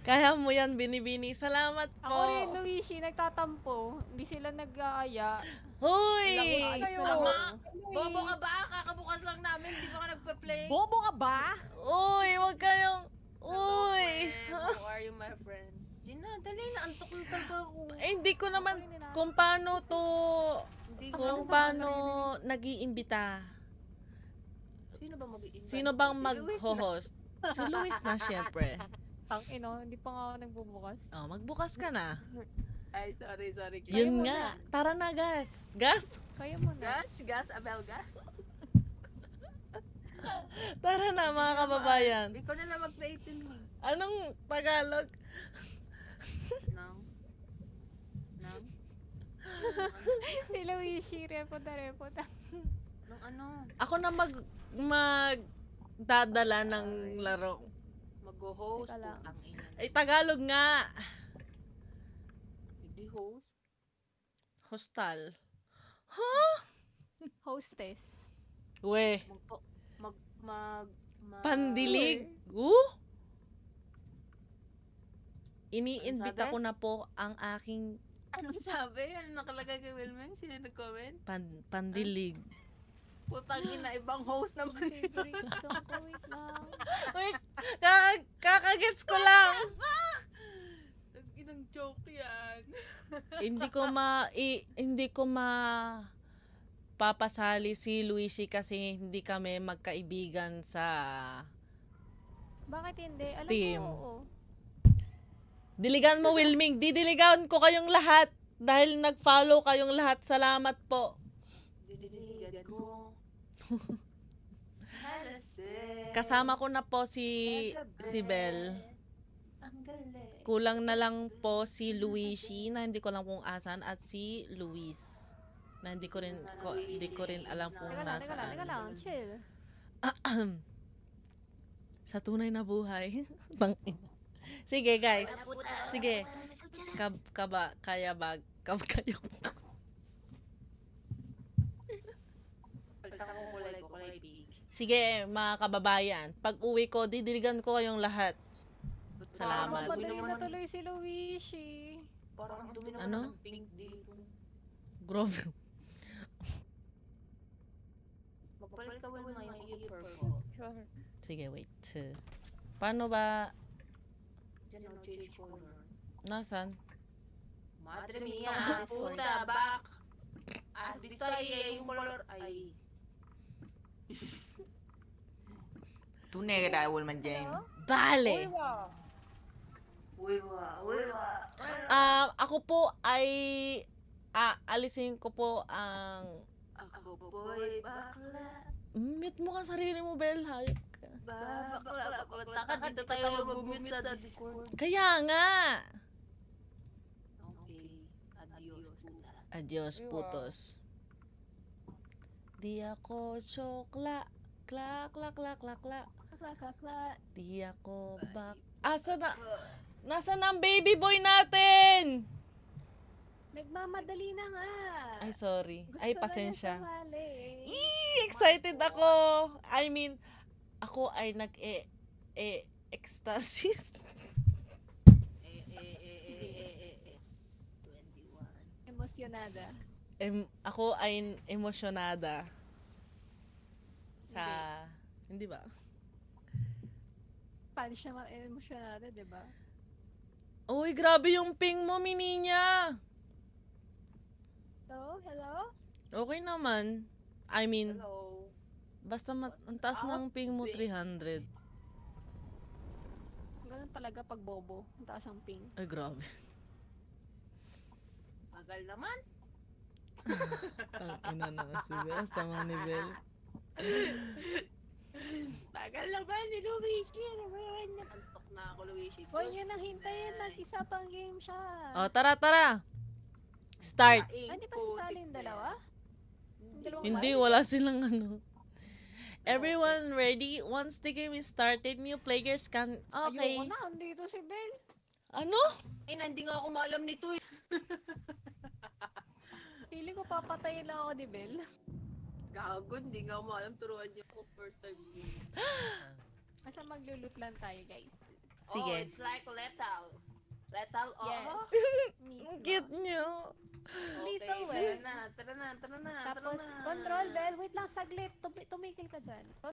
Kaya mo yan, Binibini. Salamat po. Ako rin, Luigi, nagtatampo. Hindi sila nag-aaya. Hoy! Ayos na lang ako. Bobo ka ba? Kakabukas lang namin, di ba ka nagpa-play? Bobo ka ba? Uy, wag kayong... Uy! How are you, my friend? Gina, dali na, antok na talaga ako. Eh, hindi ko naman kung paano to... Hindi ko Kung paano nag-iimbita. Sino ba mag-i-invite? Sino bang Si Luis na. mag-host? Si Luis na, syempre. Ang ino, hindi pa nga ako nagbubukas. Oh, magbukas ka na. Ay, sorry. Yun nga. Tara na, gas. Gas? Kaya mo na. Gas, Abelga. Tara na, mga kababayan. Ikaw na lang mag-create din mo. Anong Tagalog? Nang? Si Luigi, repota. Nang ano? Ako na magdadala ng laro. Mag-host? Teka lang. Ang ina. Ay, Tagalog nga. Hindi host? Hostal. Hostess. We. Pandilig. Iniimbita sabi? ko na po ang aking Anong sabi? Ano nakalagay kay Wilming? Sino nag-comment? pandilig. Putang ina, ibang host naman ito. Favorite song ko, wait lang. Wait, kakagets ko lang. Ginang joke yan. Hindi ko papasali si Luigi kasi hindi kami magkaibigan sa Bakit hindi? Steam. Alam ko, oo. Diligan mo, Wilming. Didiligan ko kayong lahat dahil nag-follow kayong lahat. Salamat po. Didiligan ko. Kasama ko na po si Belle. Ang galing. Kulang na lang po si Luigi na hindi ko lang kung asan at si Luis na hindi ko rin alam kung Teka nasaan. lang, chill. Sa tunay na buhay. Sige guys. Sige. Kaya ba? Kayo. Palitan ko kulay pink. Sige mga kababayan. Pag uwi ko, didiligan ko kayong lahat. Salamat. Madali na tuloy si Luigi. Parang dumi naman Ano? ng pink dito. Grobe. Magpalit ka wala na yung purple. Sure. Sige, wait. Paano ba? Diyan ang change color. Nasaan? Madre mia, puta, back. Dito ay yung color ay. Tu negra, Wilman Jane. Bale! Uy, Ako po ay alisin ko po ang Ako boy, bakla. mute mo ka sarili mo, Bel. Hayop ka. Bakla. Taka dito tayo mag-mute sa Discord. Kaya nga! Okay, adios, puta. Adios, putos. Di ako chokla. Klak, klak, klak, klak, klak. Di ako bak... Nasaan ang baby boy natin? Nagmamadali na nga. Ay, sorry. Gusto Ay, na pasensya. niya sumali. Excited ako. I mean, ako ay ecstasis. 21. Emosyonada. Ako ay emosyonada. Sa... Hindi ba? Paano siya emosyonada, di ba? Uy, grabe yung ping mo, mininya. Hello? Okay naman. I mean, Hello. basta ang taas ng ping mo, 300. Ganun talaga pag bobo. Ang taas ang ping. Ay, grabe. Tagal naman. Ang ina na si Bel. Sama ni Bel. Tagal naman ni Luigi. Antok na ako, Luigi. Huwag nyo nang hintayin. Nag-isa pang game siya. O, tara. Start. Hindi pa sasali yung dalawa? Yung dalawang Hindi, live? wala silang ano. Everyone ready? Once the game is started, new players can... Okay. Ayoko na. Andito si Bel. Ano? Hindi nga ako maalam nito eh. Pili ko papatayin lang ako ni Bel. Gago, hindi nga ako maalam. Turuan niyo ako first time. Asa maglulut lang tayo, guys. Oh, Sige. it's like lethal. Lethal, Yes. oh. Ang cute niyo. Lethal Okay, well. tara na. Tapos, control bell. Wait lang, saglit. Tumigil ka dyan.